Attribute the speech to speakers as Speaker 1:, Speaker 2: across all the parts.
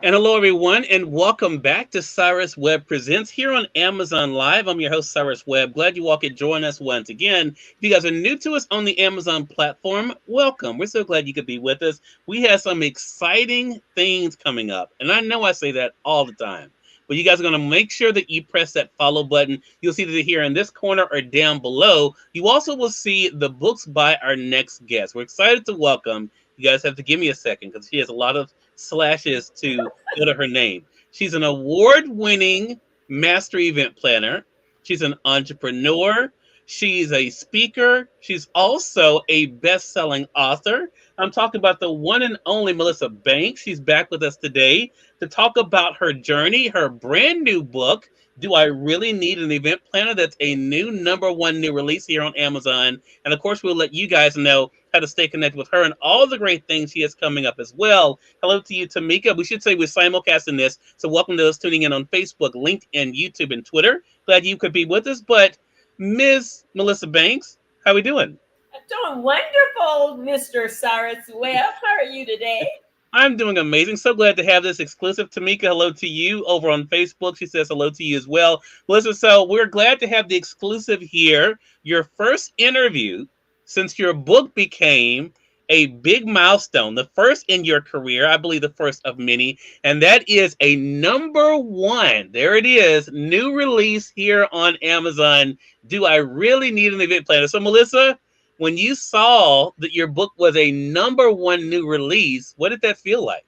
Speaker 1: And hello, everyone, and welcome back to Cyrus Webb Presents here on Amazon Live. I'm your host, Cyrus Webb. Glad you all could join us once again. If you guys are new to us on the Amazon platform, welcome. We're so glad you could be with us. We have some exciting things coming up, and I know I say that all the time. But you guys are going to make sure that you press that follow button. You'll see that here in this corner or down below. You also will see the books by our next guest. We're excited to welcome. You guys have to give me a second because she has a lot of slashes to go to her name. She's an award-winning master event planner. She's an entrepreneur. She's a speaker. She's also a best-selling author. I'm talking about the one and only Melissa Banks. She's back with us today to talk about her journey, her brand new book, Do I Really Need an Event Planner? That's a new number one new release here on Amazon. And of course, we'll let you guys know how to stay connected with her and all the great things she has coming up as well. Hello to you, Tamika. We should say we're simulcasting this. So welcome to those tuning in on Facebook, LinkedIn, YouTube, and Twitter. Glad you could be with us. But Ms. Melissa Banks, how are we doing?
Speaker 2: I'm doing wonderful, Mr. Cyrus Webb. How are you today?
Speaker 1: I'm doing amazing. So glad to have this exclusive. Tamika, hello to you over on Facebook. She says hello to you as well. Melissa, so we're glad to have the exclusive here. Your first interview since your book became a big milestone, the first in your career, I believe the first of many, and that is a number one. There it is, new release here on Amazon. Do I really need an event planner? So, Melissa, when you saw that your book was a number one new release, what did that feel like?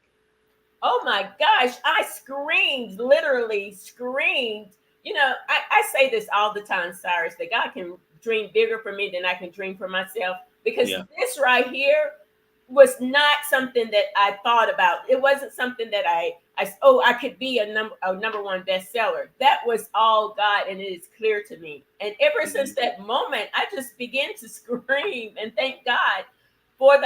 Speaker 2: Oh my gosh, I screamed, literally screamed. I say this all the time, Cyrus, that God can dream bigger for me than I can dream for myself. Because
Speaker 1: Yeah.
Speaker 2: this right here was not something that I thought about. It wasn't something that I could be a number one bestseller. That was all God, and it is clear to me. And ever since that moment, I just began to scream and thank God for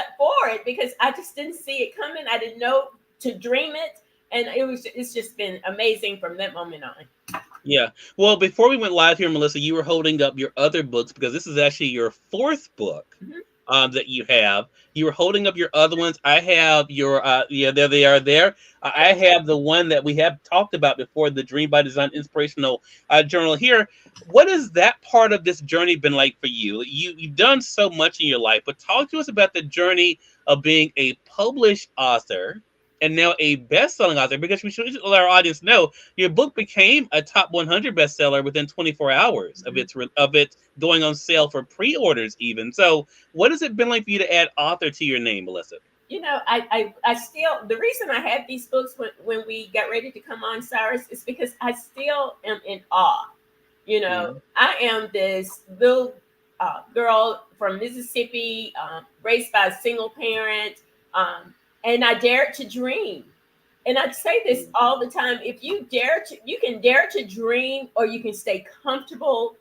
Speaker 2: it, because I just didn't see it coming. I didn't know to dream it, and it's just been amazing from that moment on.
Speaker 1: Yeah. Well, before we went live here, Melissa, you were holding up your other books because this is actually your fourth book
Speaker 2: Mhm.
Speaker 1: that you have. You were holding up your other ones. I have your, yeah, there they are there. I have the one that we have talked about before, the Dream by Design Inspirational Journal here. What has that part of this journey been like for you? You've done so much in your life, but talk to us about the journey of being a published author and now a best-selling author, because we should let our audience know your book became a top 100 bestseller within 24 hours of
Speaker 2: Mhm.
Speaker 1: it going on sale for pre-orders even. So what has it been like for you to add author to your name, Melissa?
Speaker 2: I still, the reason I had these books when we got ready to come on, Cyrus, is because I still am in awe.
Speaker 1: Mm-hmm.
Speaker 2: I am this little girl from Mississippi, raised by a single parent, and I dared to dream. And I say this all the time: if you can dare to dream, or you can stay comfortable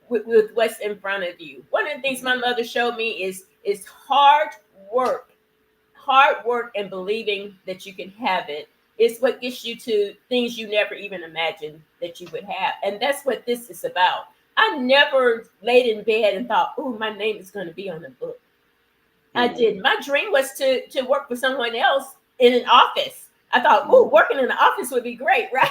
Speaker 2: with what's in front of you. One of the things my mother showed me is work hard work and believing that you can have it is what gets you to things you never even imagined that you would have. And that's what this is about. I never laid in bed and thought, oh, my name is going to be on the book. I
Speaker 1: Mm-hmm.
Speaker 2: did. My dream was to work for someone else in an office. I thought, oh, working in an office would be great, right?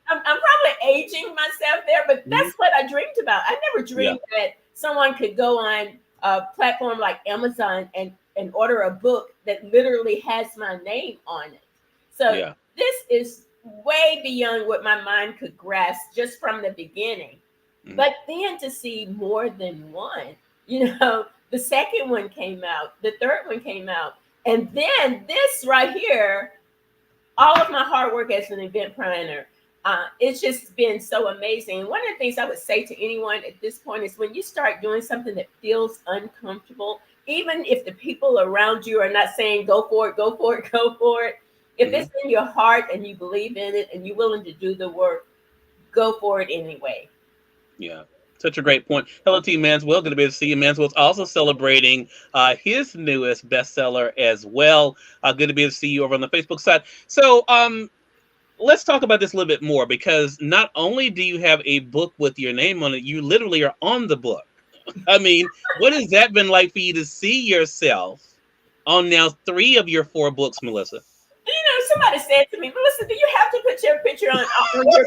Speaker 2: I'm probably aging myself there, but that's what I dreamed about. I never
Speaker 1: Yeah.
Speaker 2: dreamed that someone could go on a platform like Amazon and order a book that literally has my name on it. So
Speaker 1: Yeah.
Speaker 2: this is way beyond what my mind could grasp just from the beginning.
Speaker 1: Mm-hmm.
Speaker 2: But then to see more than one, the second one came out, the third one came out, and then this right here, all of my hard work as an event planner, it's just been so amazing. One of the things I would say to anyone at this point is when you start doing something that feels uncomfortable, even if the people around you are not saying, go for it, go for it, go for it, if
Speaker 1: Mm-hmm.
Speaker 2: it's in your heart and you believe in it and you're willing to do the work, go for it anyway.
Speaker 1: Yeah. Such a great point. Hello to you, Manswell. Good to be able to see you. Manswell's also celebrating his newest bestseller as well. Good to be able to see you over on the Facebook side. So, let's talk about this a little bit more because not only do you have a book with your name on it, you literally are on the book. I mean, what has that been like for you to see yourself on now three of your four books, Melissa?
Speaker 2: somebody said to me, Melissa, do you have to put your picture on your book?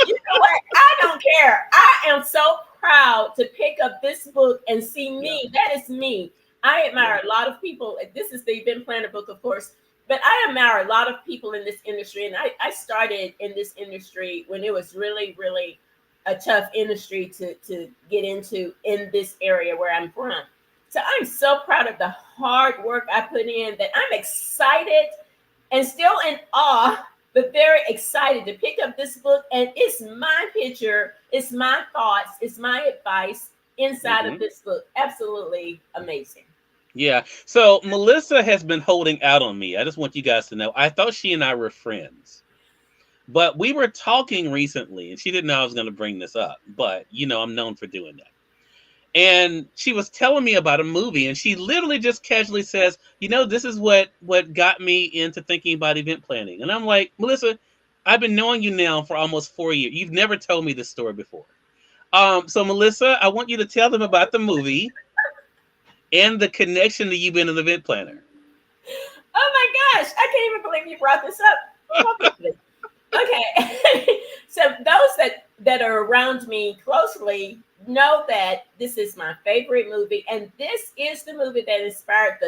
Speaker 2: You know what? I don't care. I am so proud to pick up this book and see me.
Speaker 1: Yeah.
Speaker 2: That is me. I admire a lot of people. This is the event planner book, of course, but I admire a lot of people in this industry. And I started in this industry when it was really, really a tough industry to get into in this area where I'm from. So I'm so proud of the hard work I put in that I'm excited and still in awe, but very excited to pick up this book. And it's my picture, it's my thoughts, it's my advice inside of this book. Absolutely amazing.
Speaker 1: Yeah. So Melissa has been holding out on me. I just want you guys to know. I thought she and I were friends. But we were talking recently, and she didn't know I was going to bring this up. But, I'm known for doing that. And she was telling me about a movie, and she literally just casually says, this is what got me into thinking about event planning. And I'm like, Melissa, I've been knowing you now for almost 4 years. You've never told me this story before. So Melissa, I want you to tell them about the movie and the connection to you being an event planner.
Speaker 2: Oh my gosh, I can't even believe you brought this up. Okay. So those that are around me closely know that this is my favorite movie, and this is the movie that inspired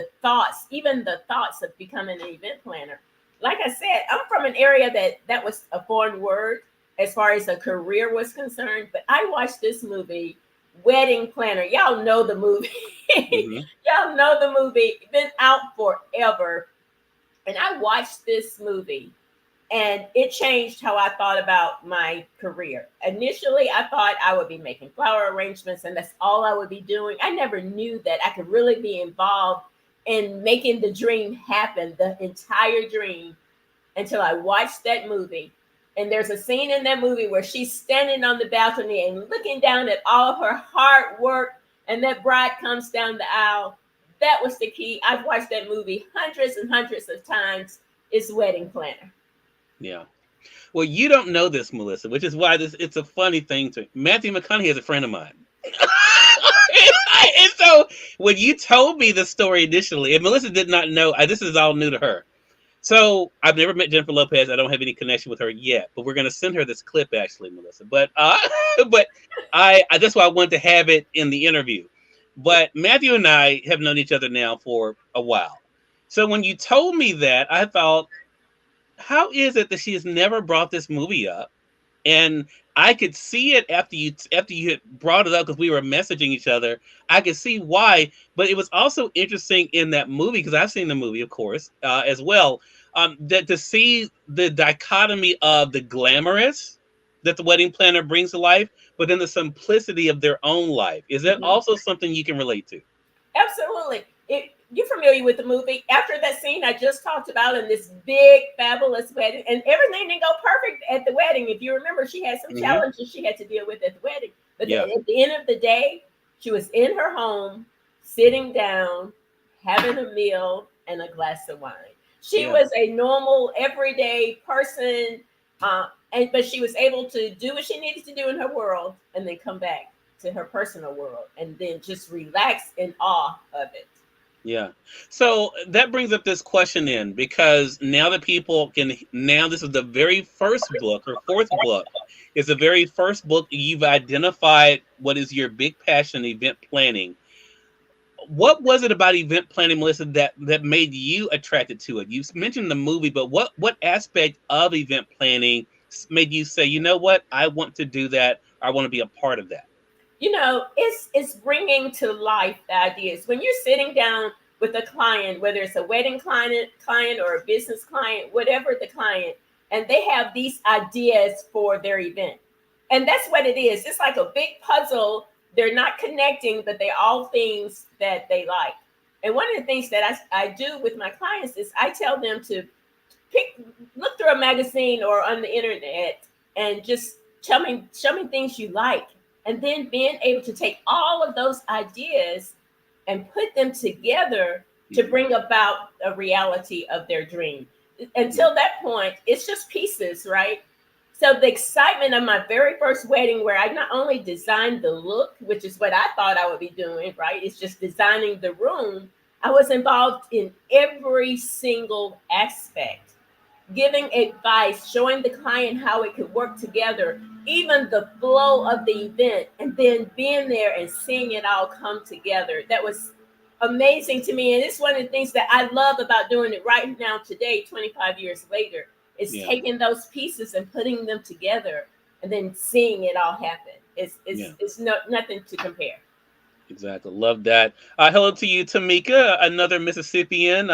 Speaker 2: even the thoughts of becoming an event planner. Like I said, I'm from an area that was a foreign word as far as a career was concerned, but I watched this movie, Wedding Planner. Y'all know the movie. Y'all know the movie. Been out forever. And I watched this movie, and it changed how I thought about my career. Initially, I thought I would be making flower arrangements, and that's all I would be doing. I never knew that I could really be involved in making the dream happen, the entire dream, until I watched that movie. And there's a scene in that movie where she's standing on the balcony and looking down at all of her hard work, and that bride comes down the aisle. That was the key. I've watched that movie hundreds and hundreds of times. It's Wedding Planner.
Speaker 1: Yeah. Well, you don't know this, Melissa, which is why it's a funny thing to Matthew McConaughey is a friend of mine. And so when you told me the story initially, and Melissa did not know, this is all new to her. So I've never met Jennifer Lopez. I don't have any connection with her yet, but we're going to send her this clip, actually, Melissa. But that's why I wanted to have it in the interview. But Matthew and I have known each other now for a while. So when you told me that, I thought, how is it that she has never brought this movie up? And I could see it after you had brought it up, because we were messaging each other. I could see why, but it was also interesting in that movie, because I've seen the movie, of course, as well. That to see the dichotomy of the glamorous that the wedding planner brings to life, but then the simplicity of their own life. Is that also something you can relate to?
Speaker 2: Absolutely. You're familiar with the movie. After that scene I just talked about in this big, fabulous wedding, and everything didn't go perfect at the wedding. If you remember, she had some challenges she had to deal with at the wedding. But at the end of the day, she was in her home, sitting down, having a meal and a glass of wine. She was a normal, everyday person, but she was able to do what she needed to do in her world and then come back to her personal world and then just relax in awe of it.
Speaker 1: Yeah. So that brings up this question in, because now that this is the very first book, or fourth book, is the very first book you've identified what is your big passion, event planning. What was it about event planning, Melissa, that made you attracted to it? You mentioned the movie, but what aspect of event planning made you say, you know what, I want to do that, or I want to be a part of that?
Speaker 2: It's bringing to life the ideas. When you're sitting down with a client, whether it's a wedding client or a business client, whatever the client, and they have these ideas for their event. And that's what it is. It's like a big puzzle. They're not connecting, but they're all things that they like. And one of the things that I do with my clients is I tell them to look through a magazine or on the internet and just show me things you like. And then being able to take all of those ideas and put them together to bring about a reality of their dream. Until that point, it's just pieces, right? So the excitement of my very first wedding, where I not only designed the look, which is what I thought I would be doing, right? It's just designing the room. I was involved in every single aspect. giving advice, showing the client how it could work together, even the flow of the event, and then being there and seeing it all come together. That was amazing to me. And it's one of the things that I love about doing it right now today, 25 years later, is
Speaker 1: Yeah.
Speaker 2: taking those pieces and putting them together and then seeing it all happen.
Speaker 1: Yeah.
Speaker 2: It's no, nothing to compare.
Speaker 1: Exactly. Love that. Hello to you, Tamika, another Mississippian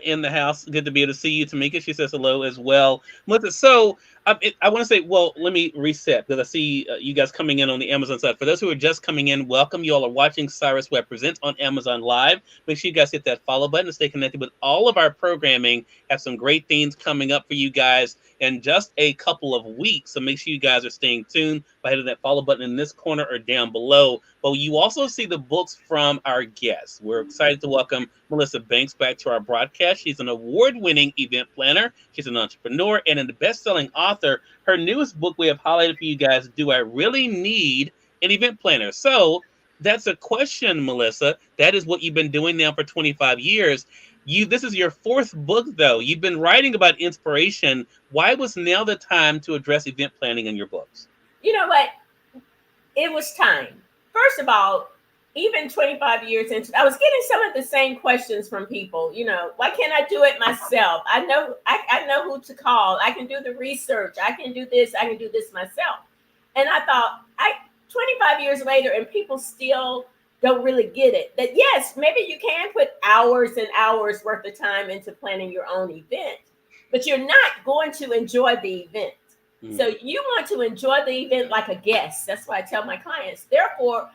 Speaker 1: in the house. Good to be able to see you, Tamika. She says hello as well. Melissa, so I want to say, well, let me reset because I see you guys coming in on the Amazon side. For those who are just coming in, welcome. You all are watching Cyrus Webb Presents on Amazon Live. Make sure you guys hit that follow button to stay connected with all of our programming. Have some great things coming up for you guys in just a couple of weeks. So make sure you guys are staying tuned by hitting that follow button in this corner or down below. But you also see the books from our guests. We're excited to welcome Melissa Banks back to our broadcast. She's an award-winning event planner. She's an entrepreneur and a best-selling author. Her newest book we have highlighted for you guys, Do I Really Need an Event Planner? So that's a question, Melissa. That is what you've been doing now for 25 years. This is your fourth book, though. You've been writing about inspiration. Why was now the time to address event planning in your books?
Speaker 2: You know what? It was time. First of all, even 25 years into, I was getting some of the same questions from people. Why can't I do it myself? I know who to call. I can do the research. I can do this. I can do this myself. And I thought, 25 years later, and people still don't really get it. That yes, maybe you can put hours and hours worth of time into planning your own event, but you're not going to enjoy the event. So you want to enjoy the event like a guest. That's why I tell my clients. Therefore,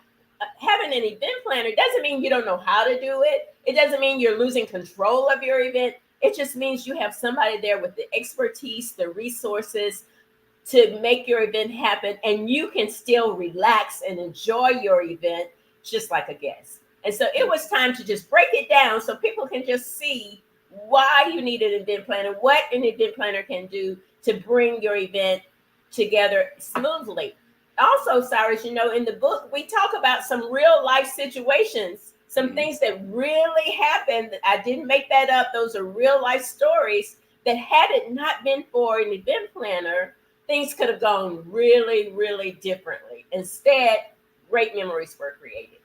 Speaker 2: having an event planner doesn't mean you don't know how to do it. It doesn't mean you're losing control of your event. It just means you have somebody there with the expertise, the resources to make your event happen, and you can still relax and enjoy your event just like a guest. And so it was time to just break it down so people can just see why you need an event planner, what an event planner can do to bring your event together smoothly. Also, Cyrus, in the book, we talk about some real life situations, some things that really happened. I didn't make that up. Those are real life stories that had it not been for an event planner, things could have gone really, really differently. Instead, great memories were created.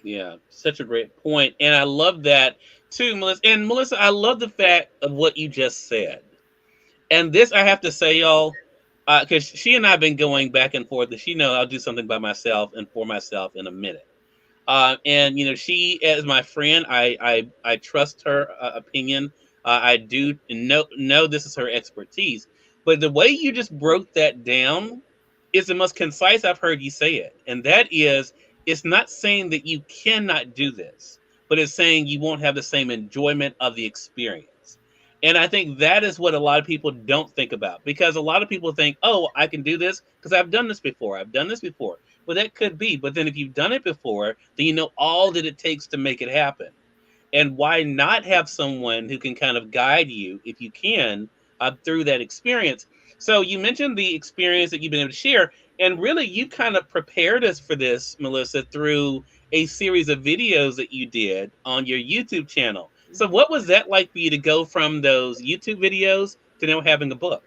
Speaker 1: Yeah, such a great point. And I love that too, Melissa. And Melissa, I love the fact of what you just said. And this, I have to say, y'all, because she and I have been going back and forth, and she knows I'll do something by myself and for myself in a minute. And she as my friend, I trust her opinion. I do know this is her expertise. But the way you just broke that down is the most concise I've heard you say it, and that is, it's not saying that you cannot do this, but it's saying you won't have the same enjoyment of the experience. And I think that is what a lot of people don't think about, because a lot of people think, oh, I can do this because I've done this before. I've done this before. Well, that could be. But then if you've done it before, then you know all that it takes to make it happen. And why not have someone who can kind of guide you, if you can, through that experience? So you mentioned the experience that you've been able to share. And really, you kind of prepared us for this, Melissa, through a series of videos that you did on your YouTube channel. So what was that like for you to go from those YouTube videos to now having a book?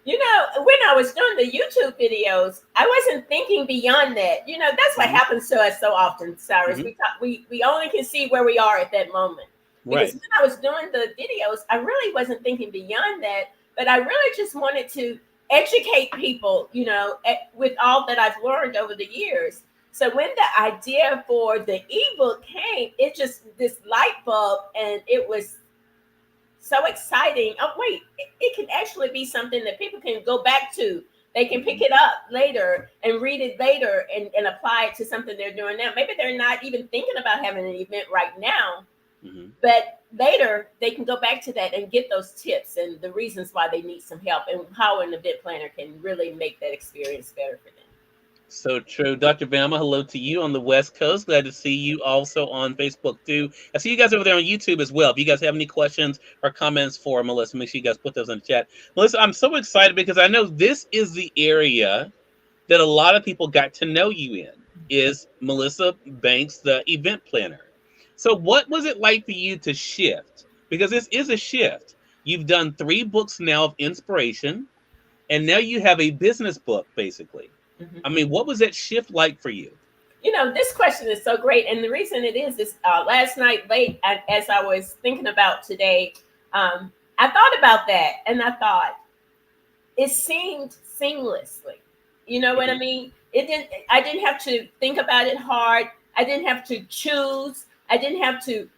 Speaker 2: When I was doing the YouTube videos, I wasn't thinking beyond that. That's what happens to us so often, Cyrus. We only can see where we are at that moment. Because when I was doing the videos, I really wasn't thinking beyond that, but I really just wanted to educate people, with all that I've learned over the years. So when the idea for the ebook came, it just this light bulb, and it was so exciting. Oh, wait, it can actually be something that people can go back to. They can pick it up later and read it later and apply it to something they're doing now. Maybe they're not even thinking about having an event right now, but later they can go back to that and get those tips and the reasons why they need some help and how an event planner can really make that experience better for them.
Speaker 1: So true. Dr. Bama, hello to you on the West Coast. Glad to see you also on Facebook too. I see you guys over there on YouTube as well. If you guys have any questions or comments for Melissa, make sure you guys put those in the chat. Melissa, I'm so excited because I know this is the area that a lot of people got to know you in, is Melissa Banks, the event planner. So what was it like for you to shift? Because this is a shift You've done 3 books now of inspiration, and now you have a business book, basically. I
Speaker 2: Mhm.
Speaker 1: mean, what was that shift like for you?
Speaker 2: This question is so great, and the reason it is last night late, as I was thinking about today, I thought about that, and I thought it seemed seamlessly. You know what I
Speaker 1: Mhm.
Speaker 2: mean? It didn't. I didn't have to think about it hard. I didn't have to choose. I didn't have to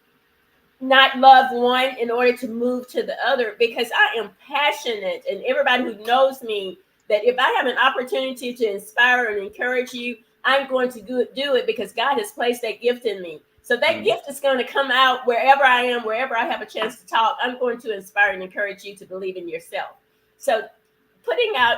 Speaker 2: not love one in order to move to the other, because I am passionate, and everybody who knows me, that if I have an opportunity to inspire and encourage you, I'm going to do it because God has placed that gift in me. So that
Speaker 1: Mhm.
Speaker 2: gift is going to come out wherever I am, wherever I have a chance to talk. I'm going to inspire and encourage you to believe in yourself. So putting out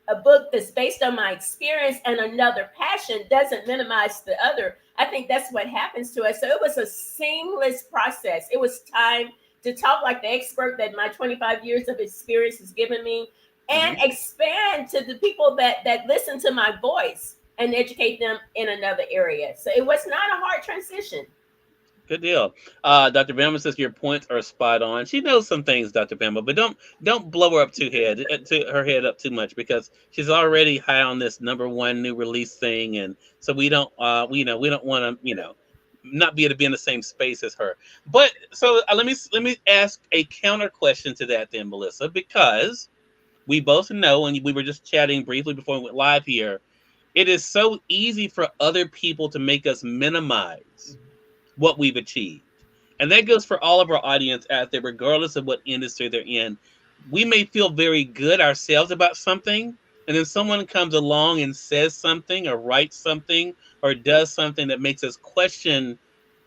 Speaker 2: a book that's based on my experience and another passion doesn't minimize the other. I think that's what happens to us. So it was a seamless process. It was time to talk like the expert that my 25 years of experience has given me, and
Speaker 1: Mhm.
Speaker 2: expand to the people that listen to my voice and educate them in another area. So it was not a hard transition.
Speaker 1: Good deal. Dr. Bama says your points are spot on. She knows some things, Dr. Bama, but don't blow her up to her head up too much, because she's already high on this #1 new release thing, and so we don't want to not be able to be in the same space as her. But so let me ask a counter question to that then, Melissa, because we both know, and we were just chatting briefly before we went live here. It is so easy for other people to make us minimize what we've achieved. And that goes for all of our audience out there, regardless of what industry they're in. We may feel very good ourselves about something, and then someone comes along and says something, or writes something, or does something that makes us question,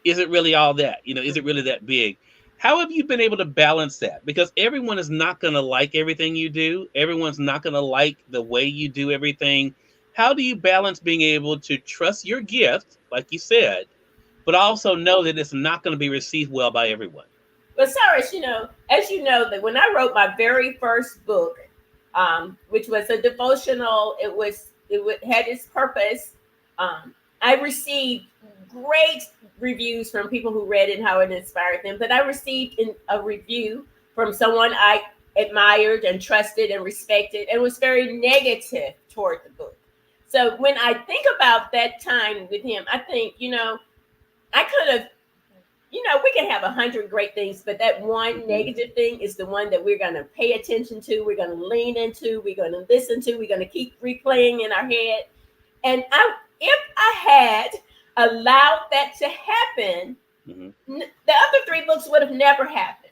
Speaker 1: is it really all that? Is it really that big? How have you been able to balance that? Because everyone is not going to like everything you do, everyone's not going to like the way you do everything. How do you balance being able to trust your gift, like you said, but also know that it's not going to be received well by everyone?
Speaker 2: But Cyrus, as you know, that when I wrote my very first book, which was a devotional, had its purpose. I received great reviews from people who read it and how it inspired them. But I received a review from someone I admired and trusted and respected, and was very negative toward the book. So when I think about that time with him, I think, I could have, we can have 100 great things, but that one
Speaker 1: Hmm.
Speaker 2: negative thing is the one that we're going to pay attention to, we're going to lean into, we're going to listen to, we're going to keep replaying in our head. And if I had allowed that to happen,
Speaker 1: Hmm.
Speaker 2: the other 3 books would have never happened.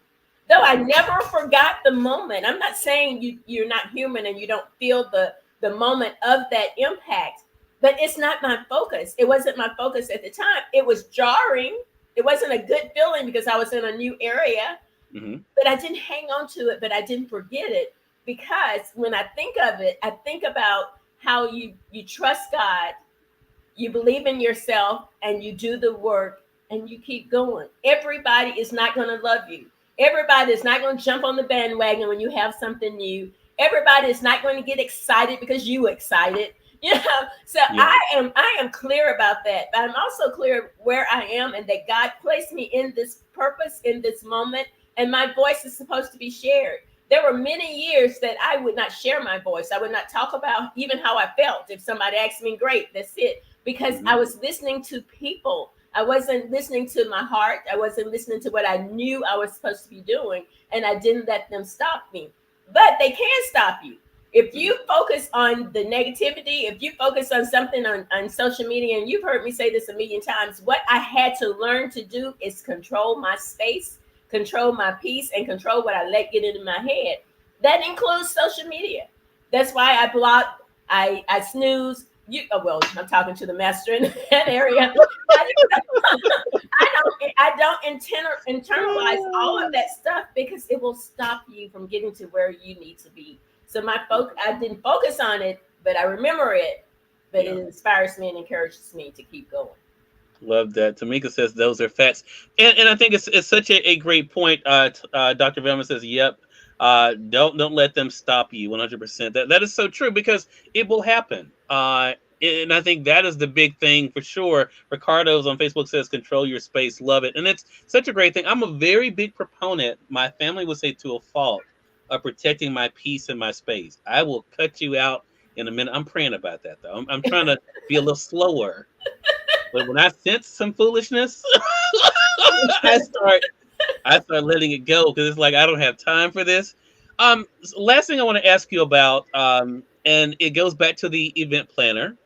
Speaker 2: Though I never forgot the moment. I'm not saying you're not human and you don't feel the moment of that impact, but it's not my focus. It wasn't my focus at the time. It was jarring. It wasn't a good feeling because I was in a new area,
Speaker 1: Hmm.
Speaker 2: but I didn't hang on to it, but I didn't forget it, because when I think of it, I think about how you trust God, you believe in yourself, and you do the work, and you keep going. Everybody is not going to love you. Everybody is not going to jump on the bandwagon when you have something new. Everybody is not going to get excited because you excited. So
Speaker 1: Yeah.
Speaker 2: I am clear about that. But I'm also clear where I am, and that God placed me in this purpose, in this moment, and my voice is supposed to be shared. There were many years that I would not share my voice. I would not talk about even how I felt. If somebody asked me, great, that's it, because
Speaker 1: Hmm.
Speaker 2: I was listening to people. I wasn't listening to my heart. I wasn't listening to what I knew I was supposed to be doing, and I didn't let them stop me. But they can stop you. If
Speaker 1: Hmm.
Speaker 2: you focus on the negativity, if you focus on something on social media, and you've heard me say this a million times, what I had to learn to do is control my space, control my peace, and control what I let get into my head. That includes social media. That's why I block, I snooze. Well, I'm talking to the master in that area. I don't internalize all of that stuff, because it will stop you from getting to where you need to be. So I didn't focus on it, but I remember it. But
Speaker 1: Yeah.
Speaker 2: it inspires me and encourages me to keep going.
Speaker 1: Love that. Tamika says those are facts, and I think it's such a great point. Dr. Velma says, "Yep, don't let them stop you." 100%. That is so true, because it will happen. And I think that is the big thing for sure. Ricardo's on Facebook says, control your space, love it. And it's such a great thing. I'm a very big proponent, my family would say to a fault, of protecting my peace and my space. I will cut you out in a minute. I'm praying about that though. I'm trying to be a little slower. But when I sense some foolishness, I start letting it go because it's like I don't have time for this. Last thing I want to ask you about, and it goes back to the event planner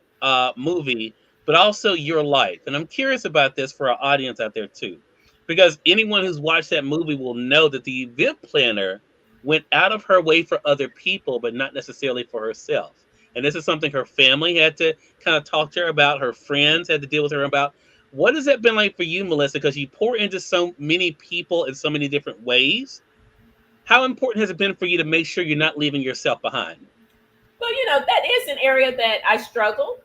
Speaker 1: movie, but also your life. And I'm curious about this for our audience out there too, because anyone who's watched that movie will know that the event planner went out of her way for other people, but not necessarily for herself. And this is something her family had to kind of talk to her about. Her friends had to deal with her about. What has that been like for you, Melissa? Because you pour into so many people in so many different ways. How important has it been for you to make sure you're not leaving yourself behind?
Speaker 2: Well, that is an area that I struggle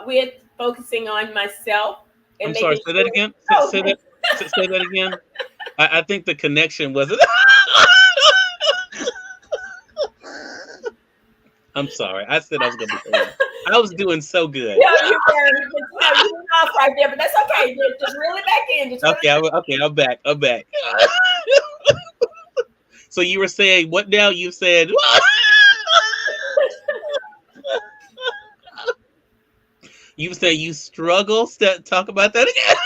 Speaker 2: with, focusing on myself and
Speaker 1: I'm sorry,
Speaker 2: making
Speaker 1: say
Speaker 2: sure.
Speaker 1: that again.
Speaker 2: Oh,
Speaker 1: Say that again. I think the connection was. I'm sorry. I said I was going to be quiet. I was doing so good.
Speaker 2: yeah, you went off right there, but that's okay. Just reel it back in.
Speaker 1: Okay, I'm back. So you were saying what now? You said. You say you struggle. Talk about that again.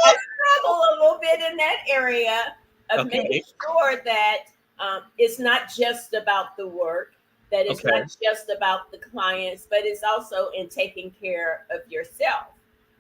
Speaker 2: I struggle a little bit in that area of making sure that it's not just about the work, that it's not just about the clients, but it's also in taking care of yourself.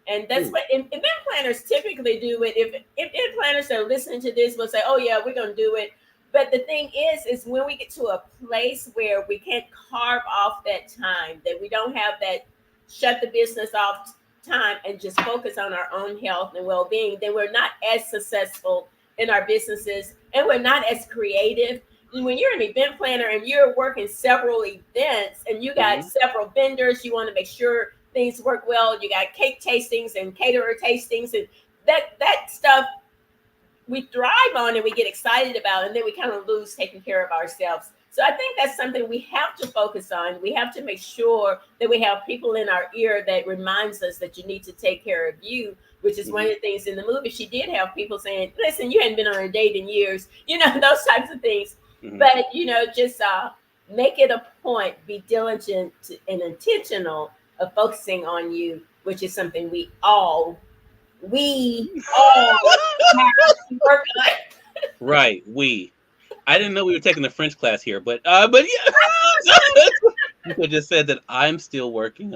Speaker 2: And that's what event planners typically do. It if event planners are listening to this will say, "Oh yeah, we're going to do it." But the thing is when we get to a place where we can't carve off that time, that we don't have that shut the business off time and just focus on our own health and well-being, then we're not as successful in our businesses and we're not as creative. And when you're an event planner and you're working several events and you got several vendors, you want to make sure things work well. You got cake tastings and caterer tastings, and that stuff we thrive on and we get excited about, and then we kind of lose taking care of ourselves. So I think that's something we have to focus on. We have to make sure that we have people in our ear that reminds us that you need to take care of you, which is one of the things in the movie. She did have people saying, listen, you hadn't been on a date in years, those types of things. But, just make it a point, be diligent and intentional of focusing on you, which is something we all have to work on.
Speaker 1: Right, I didn't know we were taking the French class here, but yeah. You could just said that I'm still working.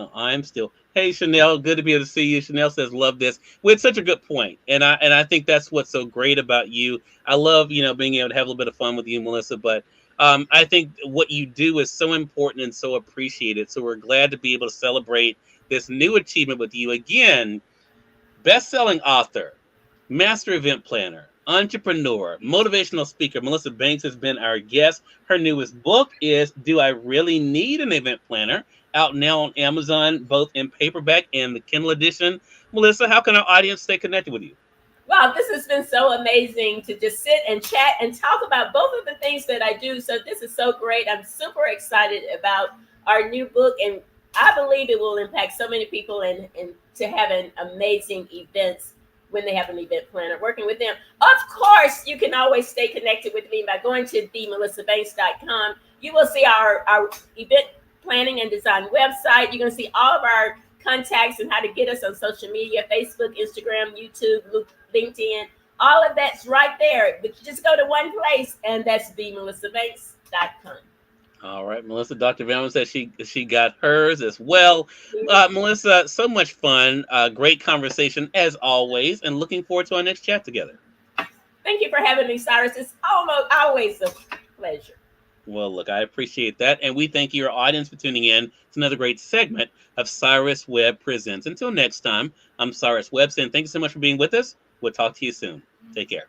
Speaker 1: Hey, Chanel, good to be able to see you. Chanel says, love this. Well, it's such a good point. And I think that's what's so great about you. I love, being able to have a little bit of fun with you, Melissa, but I think what you do is so important and so appreciated. So we're glad to be able to celebrate this new achievement with you. Again, best-selling author, master event planner, entrepreneur, motivational speaker, Melissa Banks has been our guest. Her newest book is Do I Really Need an Event Planner? Out now on Amazon, both in paperback and the Kindle edition. Melissa, how can our audience stay connected with you?
Speaker 2: Wow, this has been so amazing to just sit and chat and talk about both of the things that I do. So this is so great. I'm super excited about our new book, and I believe it will impact so many people and to have an amazing events when they have an event planner working with them. Of course, you can always stay connected with me by going to themelissabanks.com. You will see our event planning and design website. You're going to see all of our contacts and how to get us on social media, Facebook, Instagram, YouTube, LinkedIn. All of that's right there. But you just go to one place, and that's themelissabanks.com.
Speaker 1: All right, Melissa. Dr. Vanna says she got hers as well. Melissa, so much fun. Great conversation as always, and looking forward to our next chat together.
Speaker 2: Thank you for having me, Cyrus. It's always a pleasure.
Speaker 1: Well, look, I appreciate that. And we thank your audience for tuning in. It's another great segment of Cyrus Webb Presents. Until next time, I'm Cyrus Webb saying thank you so much for being with us. We'll talk to you soon. Take care.